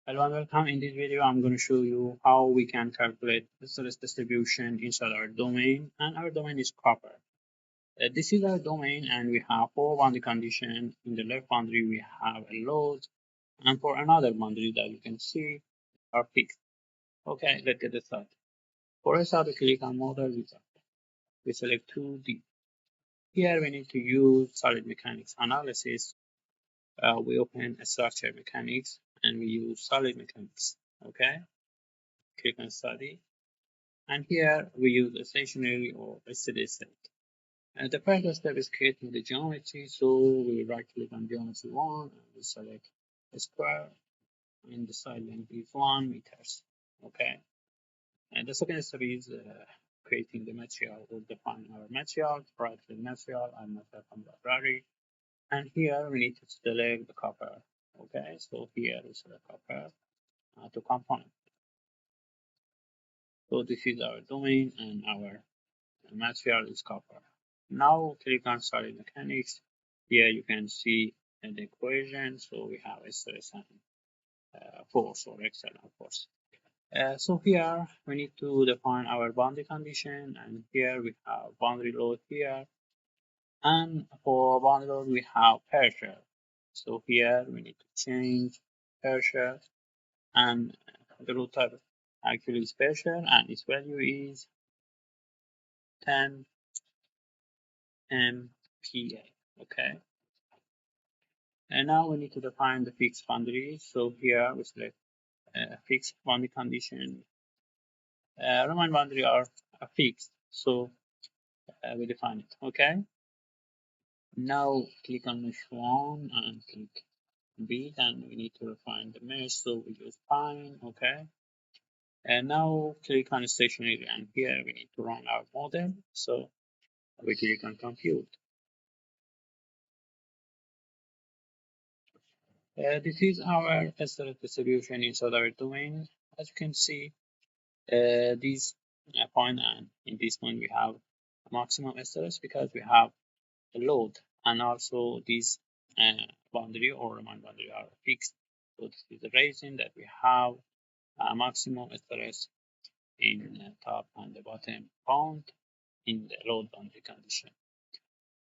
Hello and welcome. In this video, I'm going to show you how we can calculate the stress distribution inside our domain, and our domain is copper. This is our domain, and we have four boundary conditions. In the left boundary, we have a load, and for another boundary that you can see are fixed. Okay, let's get started. For a start, we click on Model Wizard. We select 2D. Here, we need to use solid mechanics analysis. We open a structure mechanics, and we use solid mechanics. Okay, click on Study. And here we use a stationary or a steady state. And the first step is creating the geometry. So we right click on geometry 1 and we select a square, and the side length is 1 meters. Okay. And the second step is creating the material. We'll define our material, right click material and material from library. And here we need to select the copper. Okay. So here we select copper to component. So this is our domain and our material is copper. Now click on solid mechanics. Here you can see the equation. So we have stress and force or external force. So here we need to define our boundary condition, and here we have boundary load here, and for boundary load we have pressure. So here we need to change pressure, and the root type actually is pressure, and its value is 10 MPa. Okay. And now we need to define the fixed boundary. So here we select fixed boundary condition. Roman boundary are fixed, so we define it. Okay. Now click on mesh 1 and click B, and we need to refine the mesh, so we use fine. Okay. And now click on stationary, and here we need to run our model. So we click on compute. This is our stress distribution inside our domain. As you can see, this point, and in this point we have maximum stress because we have a load, and also this boundary or Riemann boundary are fixed. So this is the reason that we have a maximum stress in the top and the bottom point in the load boundary condition.